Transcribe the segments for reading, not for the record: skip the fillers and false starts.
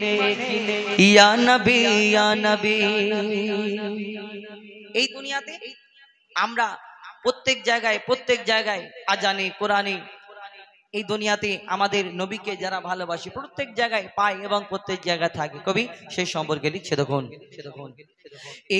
ইয়া নবী ইয়া নবী। এই দুনিয়াতে আমরা প্রত্যেক জায়গায় আজানে কোরআনে এই দুনিয়াতে আমাদের নবীকে যারা ভালোবাসি প্রত্যেক জায়গায় পায় এবং প্রত্যেক জায়গায় থাকে। কবি সেই সম্পর্কে লিখছে দেখুন,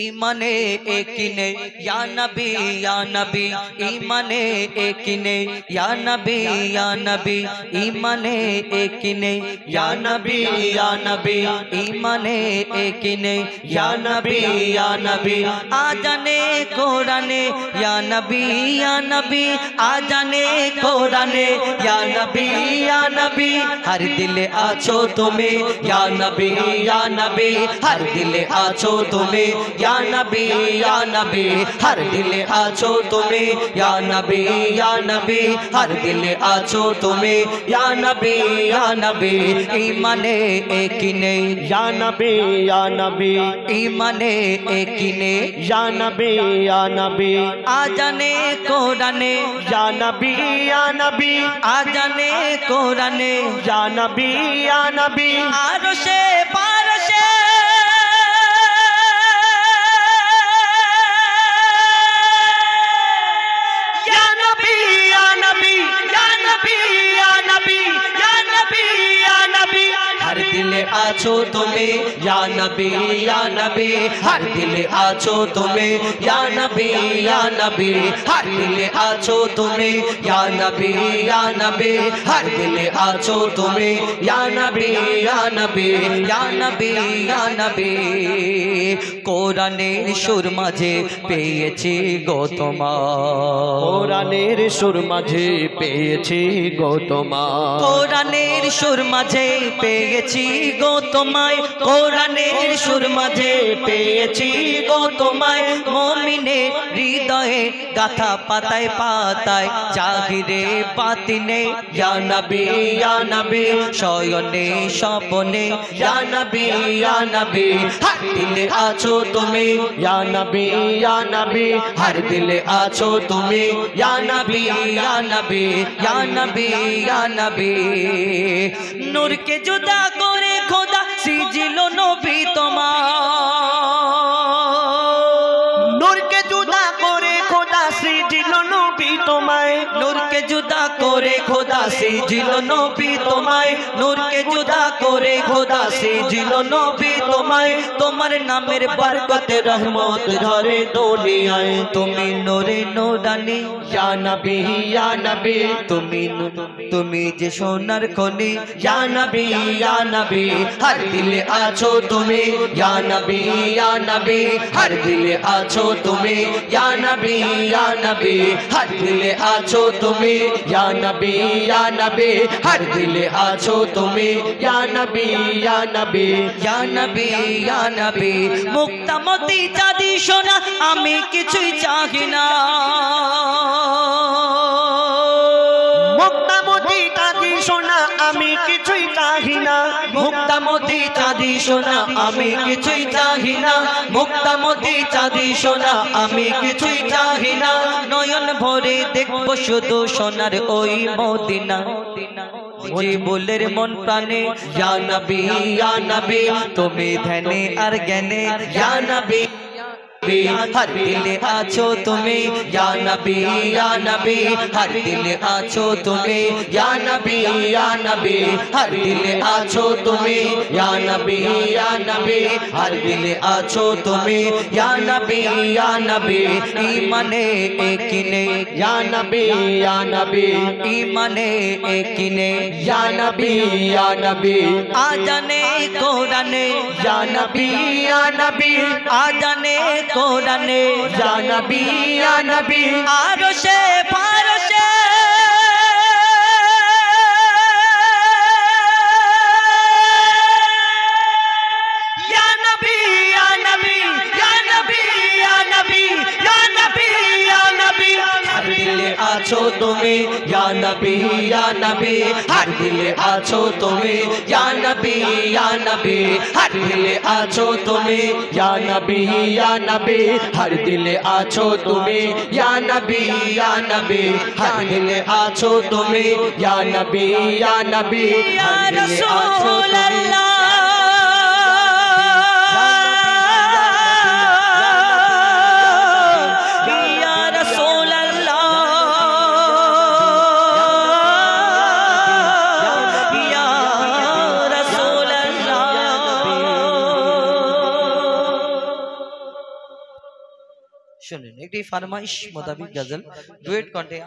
ইমানে একিনে ইয়া নবী ইয়া নবী, ইমানে একিনে ইয়া নবী ইয়া নবী, ইমানে একিনে ইয়া নবী ইয়া নবী, ইমানে একিনে ইয়া নবী ইয়া নবী। আজানে কোরআনে ইয়া নবী ইয়া নবী, আজানে কোরআনে ইয়া নবী ইয়া নবী। हर दिल आछो तुम्हें या नबी या नबी, हर दिल आछो तुम्हें या नबी या नबी, हर दिल आछो तुम्हें या नबी या नबी, हर दिल आछो तुम्हें या नबी या नबी। ईमाने एकिने या नबी या नबी, ईमाने एकिने या नबी या नबी। आजाने कोरआने या नबी या नबी, आजाने कोरआने या नबी या नबी। आरशे पारशे या नबी या नबी, या नबी या नबी, या नबी या नबी। हर दिल आछो तुम्हें या नबी या नबी, हर दिल आछो तुम्हें या नबी या नबी, हर दिल आछो तुम्हें या नबी या नबी, हर दिल आछो तुम्हें या नबी या नबी, या नबी या नबी। কোরআনের সুর মাঝে পেয়েছি গো তোমার, কোরআনের সুর মাঝে পেয়েছি গো তোমার, কোরআনের সুর মাঝে পেয়েছি গো তোমায়, কোরআনের সুর মাঝে পেয়েছি গো তোমায়। মুমিনে হৃদয়ে গাথা পাতায় পাতায় জাহিরে বাতিনে ইয়া নবী ইয়া নবী, শয়নে স্বপনে ইয়া নবী ইয়া নবী। हर दिल आछो तुम्हें या नबी या नबी, हर दिल आछो तुम्हें या नबी या नबी, या नबी या नबी। नूर के जुदा करे खुदा सिजिलो नबी तुम्हार, नूर के जुदा करे खुदा सृजिलो नबी তোমায়, नूर के जुदा करे खुदा सिजिलो नबी तुम्हाय, नूर के जुदा करे खुदा सिजिलो नबी तुम्हाय। তোমার নামের বরকতে রহমত ঝরে দুনিয়ায়, তুমি নূরে নূরানী या नबी या नबी, তুমি যে সোনার খনি ইয়া নবী ইয়া নবী। हर दिल आछो तुम्हें या नबी या नबी, हर दिल आछो तुम्हें या नबी या नबी, हर दिल आछो तुम्हें या नबी या नबी, हर दिल आछो तुम्हें या नबी या नबी, या नबी या नबी। মুক্তামতি চাঁদি সোনা আমি কিছুই চাহি না, মুক্তামতি কাঁদি সোনা আমি কিছুই চাহি না, মুক্তামতি চাঁদি সোনা আমি কিছুই চাহি না, মুক্তামতি চাঁদি সোনা আমি কিছুই চাহি না। নয়ন ভরে দেখবো শুধু সোনার ওই মদিনা, জীবনের মন প্রাণে ইয়া নবী ইয়া নবী, তুমি ধ্যানে আর জ্ঞানে ইয়া নবী। हर दिल आछो तुम्हें या नबी या नबी, हर दिल आछो तुम्हें या नबी या नबी, हर दिल आछो तुम्हें या नबी या नबी, हर दिल आछो तुम्हें या नबी या नबी। ईमाने एकिने या नबी या नबी, ईमाने एकिने या नबी या नबी। आजाने कोरआने या नबी या नबी, आजाने কোরআনে या नबी या नबी। আরশে পারশে या नबी या नबी, या नबी या नबी, या नबी या नबी। हर दिल आछो तुम्हें या नबी या नबी, हर दिल आछो तुम्हें या नबी या नबी, हर दिल आछो तुम्हें या नबी या नबी, हर दिल आछो तुम्हें या नबी या नबी, हर दिल आछो तुम्हें या नबी या नबी, या हर दिल आछो रसूल तुम्हें। अल्लाह শুনেন একটি ফরমাইশ মোতাবিক গজল ডুয়েট কণ্ঠে